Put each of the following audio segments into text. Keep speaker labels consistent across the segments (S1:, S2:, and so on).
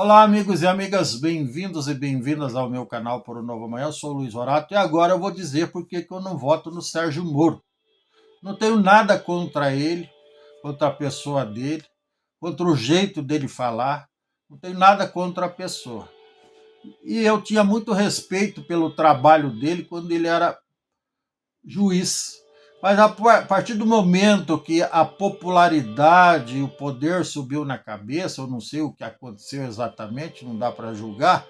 S1: Olá, amigos e amigas, bem-vindos e bem-vindas ao meu canal Por um Novo Amanhã. Eu sou o Luiz Horato e agora eu vou dizer por que eu não voto no Sérgio Moro. Não tenho nada contra ele, contra a pessoa dele, contra o jeito dele falar, não tenho nada contra a pessoa. E eu tinha muito respeito pelo trabalho dele quando ele era juiz. Mas a partir do momento que a popularidade e o poder subiu na cabeça, eu não sei o que aconteceu exatamente, não dá para julgar,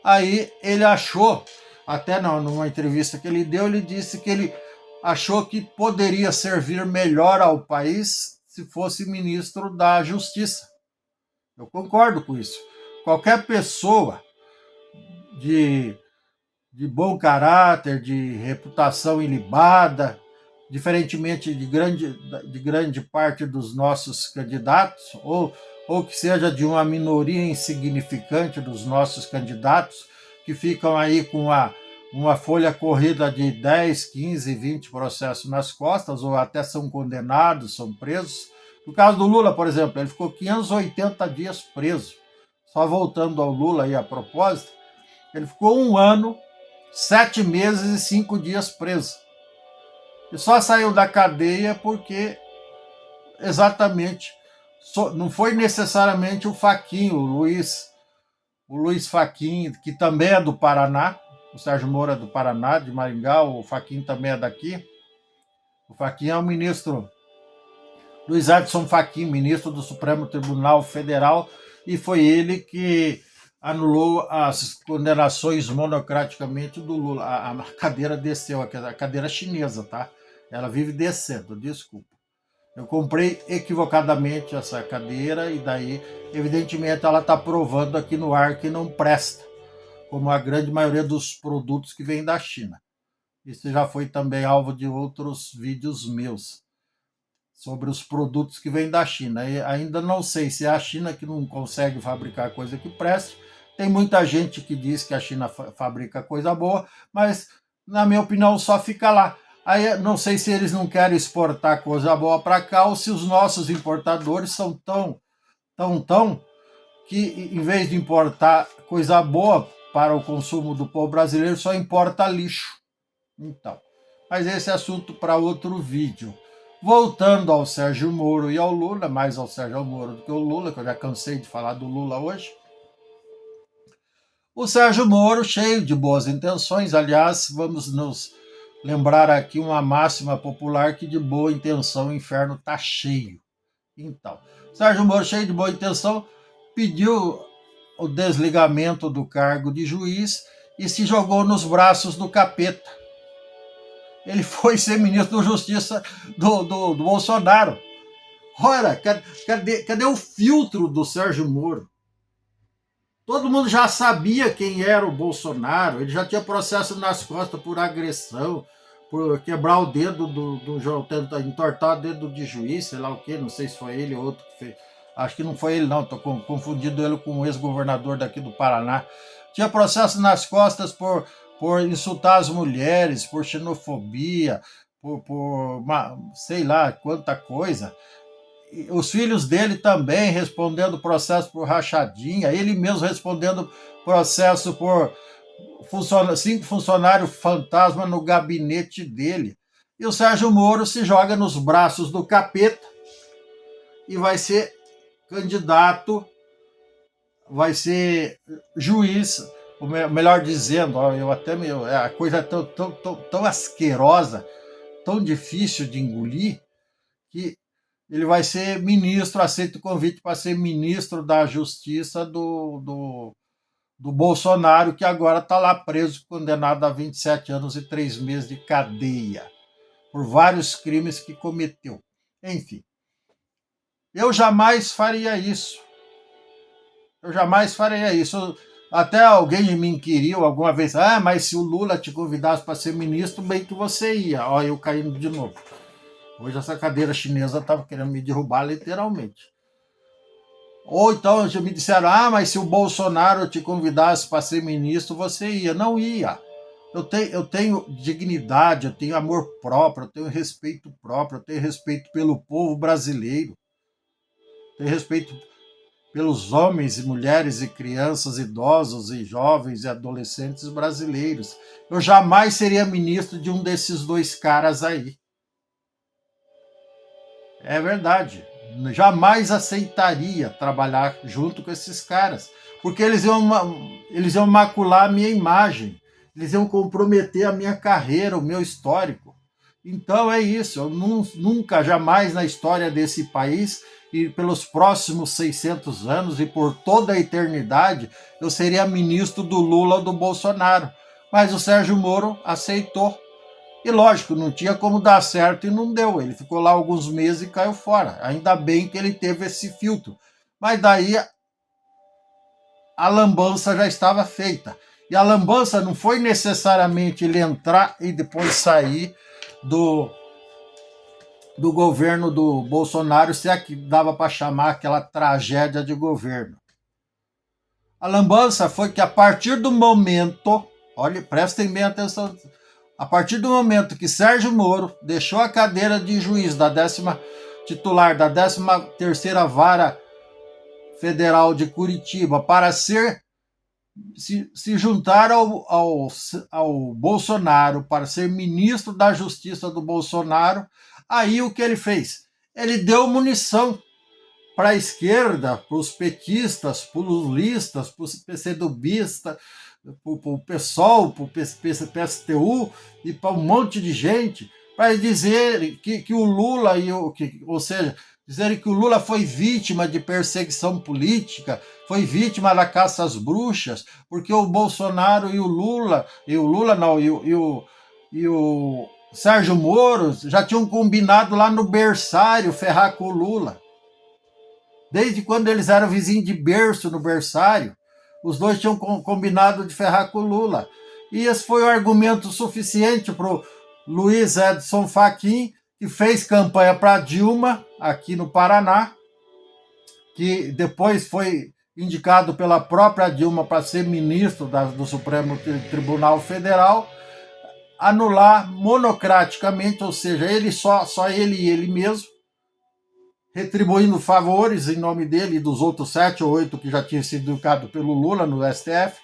S1: aí ele achou, até numa entrevista que ele deu, ele disse que ele achou que poderia servir melhor ao país se fosse ministro da Justiça. Eu concordo com isso. Qualquer pessoa de, de bom caráter, de reputação ilibada, diferentemente de grande parte dos nossos candidatos, ou que seja de uma minoria insignificante dos nossos candidatos, que ficam aí com uma folha corrida de 10, 15, 20 processos nas costas, ou até são condenados, são presos. No caso do Lula, por exemplo, ele ficou 580 dias preso. Só voltando ao Lula aí a propósito, ele ficou 1 ano, 7 meses e 5 dias preso. E só saiu da cadeia porque exatamente não foi necessariamente o Fachin, o Luiz Fachin, que também é do Paraná. O Sérgio Moro é do Paraná, de Maringá, o Fachin também é daqui. O Fachin é o ministro Luiz Edson Fachin, ministro do Supremo Tribunal Federal, e foi ele que anulou as condenações monocraticamente do Lula. A cadeira desceu, a cadeira chinesa, tá? Ela vive descendo, desculpa. Eu comprei equivocadamente essa cadeira e daí, evidentemente, ela está provando aqui no ar que não presta, como a grande maioria dos produtos que vêm da China. Isso já foi também alvo de outros vídeos meus sobre os produtos que vêm da China. E ainda não sei se é a China que não consegue fabricar coisa que preste. Tem muita gente que diz que a China fabrica coisa boa, mas, na minha opinião, só fica lá. Aí não sei se eles não querem exportar coisa boa para cá ou se os nossos importadores são tão que, em vez de importar coisa boa para o consumo do povo brasileiro, só importa lixo. Então, mas esse é assunto para outro vídeo. Voltando ao Sérgio Moro e ao Lula, mais ao Sérgio Moro do que ao Lula, que eu já cansei de falar do Lula hoje. O Sérgio Moro, cheio de boas intenções, aliás, vamos nos lembrar aqui uma máxima popular que de boa intenção o inferno está cheio. Então, Sérgio Moro, cheio de boa intenção, pediu o desligamento do cargo de juiz e se jogou nos braços do capeta. Ele foi ser ministro da Justiça do Bolsonaro. Ora, cadê o filtro do Sérgio Moro? Todo mundo já sabia quem era o Bolsonaro, ele já tinha processo nas costas por agressão, por quebrar o dedo do João, entortar o dedo de juiz, sei lá o que, não sei se foi ele ou outro que fez. Acho que não foi ele, não, estou confundindo ele com o ex-governador daqui do Paraná. Tinha processo nas costas por insultar as mulheres, por xenofobia, por sei lá quanta coisa. Os filhos dele também respondendo processo por rachadinha, ele mesmo respondendo processo por 5 funcionários fantasma no gabinete dele. E o Sérgio Moro se joga nos braços do capeta e vai ser candidato, vai ser juiz, melhor dizendo, eu até a coisa é tão asquerosa, tão difícil de engolir, que ele vai ser ministro, aceita o convite para ser ministro da Justiça do Bolsonaro, que agora está lá preso, condenado a 27 anos e 3 meses de cadeia, por vários crimes que cometeu. Enfim, eu jamais faria isso. Até alguém me inquiriu alguma vez, mas se o Lula te convidasse para ser ministro, bem que você ia. Olha, eu caindo de novo. Hoje essa cadeira chinesa estava querendo me derrubar literalmente. Ou então já me disseram, mas se o Bolsonaro te convidasse para ser ministro, você ia. Não ia. Eu tenho dignidade, eu tenho amor próprio, eu tenho respeito próprio, eu tenho respeito pelo povo brasileiro. Tenho respeito pelos homens e mulheres e crianças, idosos e jovens e adolescentes brasileiros. Eu jamais seria ministro de um desses dois caras aí. É verdade. Jamais aceitaria trabalhar junto com esses caras, porque eles iam macular a minha imagem, eles iam comprometer a minha carreira, o meu histórico. Então é isso, eu nunca, jamais na história desse país e pelos próximos 600 anos e por toda a eternidade, eu seria ministro do Lula ou do Bolsonaro. Mas o Sérgio Moro aceitou. E lógico, não tinha como dar certo e não deu. Ele ficou lá alguns meses e caiu fora. Ainda bem que ele teve esse filtro. Mas daí a lambança já estava feita. E a lambança não foi necessariamente ele entrar e depois sair do governo do Bolsonaro, se é que dava para chamar aquela tragédia de governo. A lambança foi que a partir do momento, olha, prestem bem atenção, a partir do momento que Sérgio Moro deixou a cadeira de juiz titular da 13ª Vara Federal de Curitiba para se juntar ao Bolsonaro, para ser ministro da Justiça do Bolsonaro, aí o que ele fez? Ele deu munição para a esquerda, para os petistas, para os lulistas, para os PCdoBistas, para o PSOL, para o PSTU e para um monte de gente, para dizer que o Lula, ou seja, dizerem que o Lula foi vítima de perseguição política, foi vítima da caça às bruxas, porque o Bolsonaro e o Sérgio Moro já tinham combinado lá no berçário ferrar com o Lula. Desde quando eles eram vizinhos de berço no berçário, os dois tinham combinado de ferrar com o Lula. E esse foi o argumento suficiente para o Luiz Edson Fachin, que fez campanha para Dilma, aqui no Paraná, que depois foi indicado pela própria Dilma para ser ministro do Supremo Tribunal Federal, anular monocraticamente, ou seja, ele só ele e ele mesmo, retribuindo favores em nome dele e dos outros 7 ou 8 que já tinham sido educados pelo Lula no STF,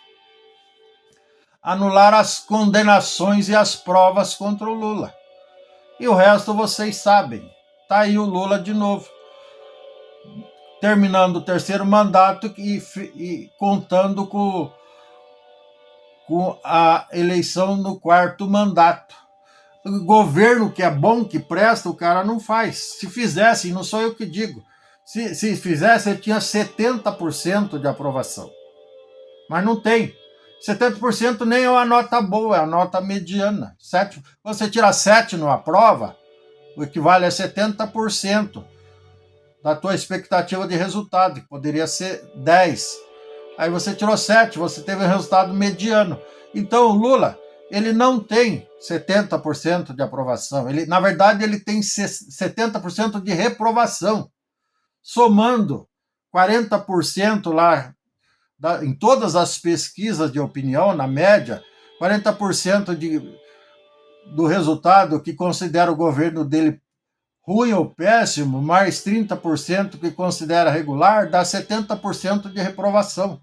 S1: anular as condenações e as provas contra o Lula. E o resto vocês sabem. Tá aí o Lula de novo, terminando o 3º mandato e contando com a eleição no 4º mandato. O governo que é bom, que presta, o cara não faz. Se fizesse, não sou eu que digo, se fizesse, ele tinha 70% de aprovação. Mas não tem. 70% nem é uma nota boa, é uma nota mediana. Você tira 7 numa prova, o equivale a 70% da tua expectativa de resultado, que poderia ser 10. Aí você tirou 7, você teve um resultado mediano. Então o Lula, ele não tem 70% de aprovação. Na verdade, ele tem 70% de reprovação. Somando 40% lá, em todas as pesquisas de opinião, na média, 40% do resultado que considera o governo dele ruim ou péssimo, mais 30% que considera regular, dá 70% de reprovação.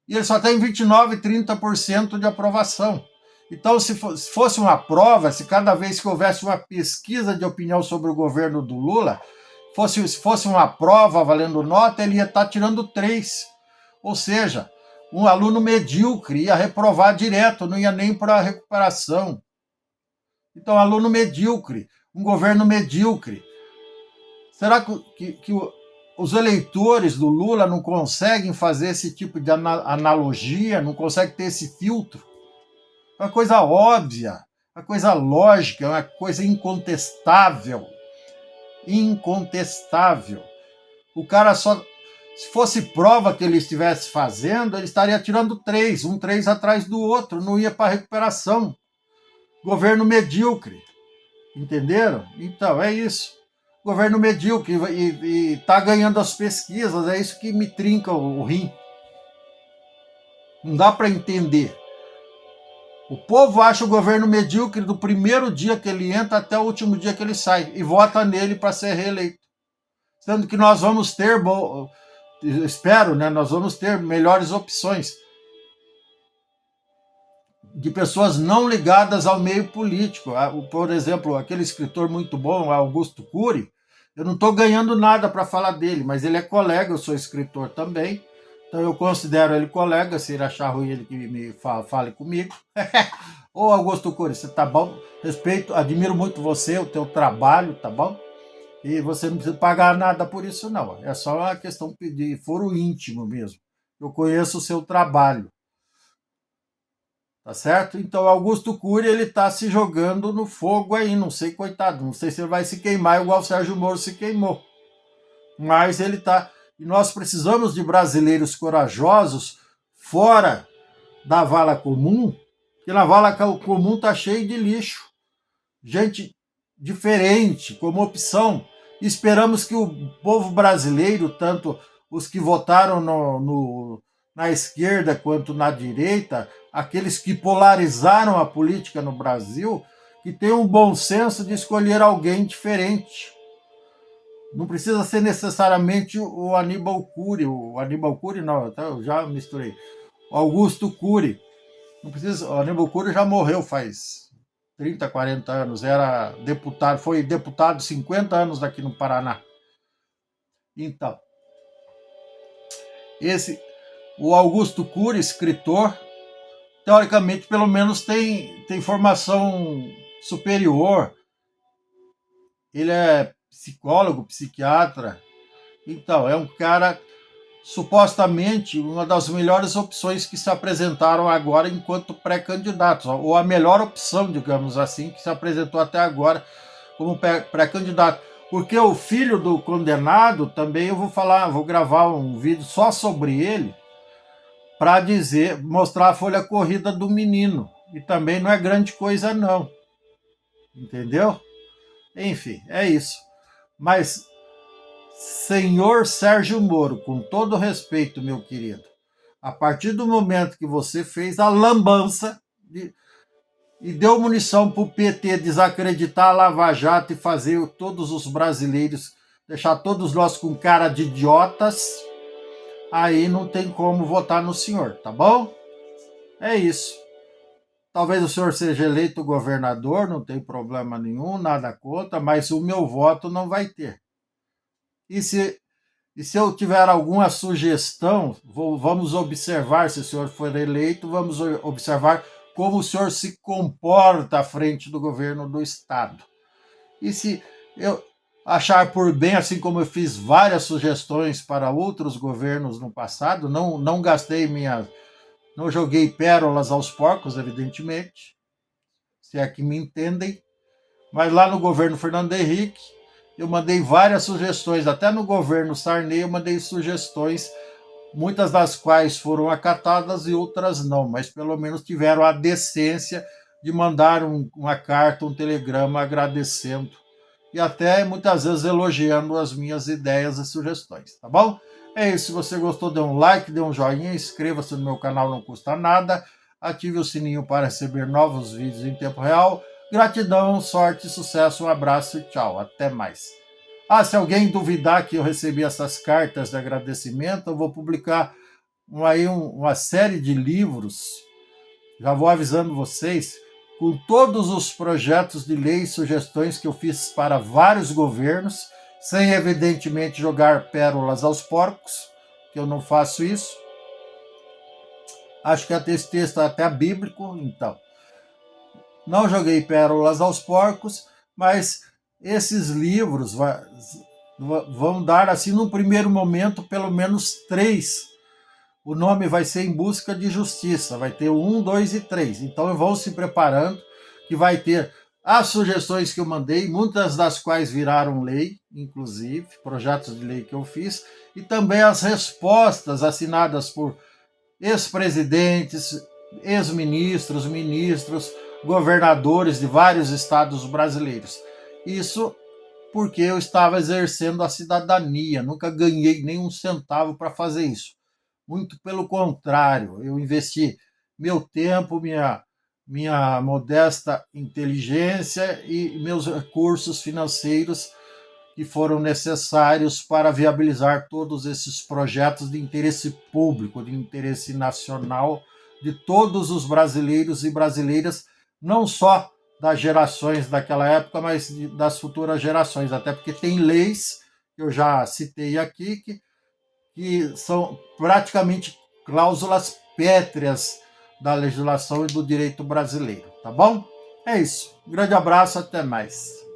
S1: E ele só tem 29%, 30% de aprovação. Então, se fosse uma prova, se cada vez que houvesse uma pesquisa de opinião sobre o governo do Lula, se fosse uma prova valendo nota, ele ia estar tirando 3. Ou seja, um aluno medíocre ia reprovar direto, não ia nem para a recuperação. Então, aluno medíocre, um governo medíocre. Será que os eleitores do Lula não conseguem fazer esse tipo de analogia, não conseguem ter esse filtro? É uma coisa óbvia, uma coisa lógica, uma coisa incontestável. Incontestável. O cara só... Se fosse prova que ele estivesse fazendo, ele estaria tirando 3, um 3 atrás do outro, não ia para recuperação. Governo medíocre. Entenderam? Então, é isso. Governo medíocre e está ganhando as pesquisas, é isso que me trinca o rim. Não dá para entender. O povo acha o governo medíocre do primeiro dia que ele entra até o último dia que ele sai e vota nele para ser reeleito. Sendo que nós vamos ter espero, né, nós vamos ter melhores opções de pessoas não ligadas ao meio político. Por exemplo, aquele escritor muito bom, Augusto Cury, eu não estou ganhando nada para falar dele, mas ele é colega, eu sou escritor também, então eu considero ele colega. Se ele achar ruim, ele que me fale comigo. Ô Augusto Cury, você tá bom? Respeito, admiro muito você, o teu trabalho, tá bom? E você não precisa pagar nada por isso, não. É só uma questão de foro íntimo mesmo. Eu conheço o seu trabalho. Tá certo? Então, Augusto Cury, ele tá se jogando no fogo aí, não sei, coitado, não sei se ele vai se queimar igual o Sérgio Moro se queimou. Mas ele tá... E nós precisamos de brasileiros corajosos fora da vala comum, que na vala comum tá cheio de lixo. Gente diferente, como opção. Esperamos que o povo brasileiro, tanto os que votaram na esquerda quanto na direita, aqueles que polarizaram a política no Brasil, que tenham um bom senso de escolher alguém diferente. Não precisa ser necessariamente o Aníbal Cury, não, eu já misturei. O Augusto Cury. Não precisa, o Aníbal Cury já morreu faz 30, 40 anos, era deputado, foi deputado 50 anos aqui no Paraná. Então, o Augusto Cury, escritor, teoricamente, pelo menos tem formação superior. Ele é psicólogo, psiquiatra. Então, é um cara, supostamente, uma das melhores opções que se apresentaram agora enquanto pré-candidatos, ou a melhor opção, digamos assim, que se apresentou até agora como pré-candidato. Porque o filho do condenado, também eu vou gravar um vídeo só sobre ele, para mostrar a folha corrida do menino. E também não é grande coisa, não. Entendeu? Enfim, é isso. Mas, senhor Sérgio Moro, com todo respeito, meu querido, a partir do momento que você fez a lambança e deu munição para o PT desacreditar a Lava Jato e fazer todos os brasileiros, deixar todos nós com cara de idiotas, aí não tem como votar no senhor, tá bom? É isso. Talvez o senhor seja eleito governador, não tem problema nenhum, nada contra, mas o meu voto não vai ter. E se eu tiver alguma sugestão, vamos observar, se o senhor for eleito, vamos observar como o senhor se comporta à frente do governo do Estado. E se eu achar por bem, assim como eu fiz várias sugestões para outros governos no passado, não gastei não joguei pérolas aos porcos, evidentemente, se é que me entendem, mas lá no governo Fernando Henrique, eu mandei várias sugestões, até no governo Sarney eu mandei sugestões, muitas das quais foram acatadas e outras não, mas pelo menos tiveram a decência de mandar uma carta, um telegrama agradecendo e até muitas vezes elogiando as minhas ideias e sugestões, tá bom? É isso, se você gostou, dê um like, dê um joinha, inscreva-se no meu canal, não custa nada, ative o sininho para receber novos vídeos em tempo real. Gratidão, sorte, sucesso, um abraço e tchau, até mais. Se alguém duvidar que eu recebi essas cartas de agradecimento, eu vou publicar uma série de livros, já vou avisando vocês, com todos os projetos de lei e sugestões que eu fiz para vários governos, sem evidentemente jogar pérolas aos porcos, que eu não faço isso. Acho que esse texto é até bíblico, então. Não joguei pérolas aos porcos, mas esses livros vão dar, assim, num primeiro momento, pelo menos 3. O nome vai ser Em Busca de Justiça, vai ter o 1, 2 e 3. Então vão se preparando, que vai ter as sugestões que eu mandei, muitas das quais viraram lei, inclusive, projetos de lei que eu fiz, e também as respostas assinadas por ex-presidentes, ex-ministros, ministros, governadores de vários estados brasileiros. Isso porque eu estava exercendo a cidadania, nunca ganhei nem um centavo para fazer isso. Muito pelo contrário, eu investi meu tempo, minha modesta inteligência e meus recursos financeiros que foram necessários para viabilizar todos esses projetos de interesse público, de interesse nacional, de todos os brasileiros e brasileiras, não só das gerações daquela época, mas das futuras gerações, até porque tem leis, que eu já citei aqui, que são praticamente cláusulas pétreas da legislação e do direito brasileiro, tá bom? É isso. Um grande abraço, até mais.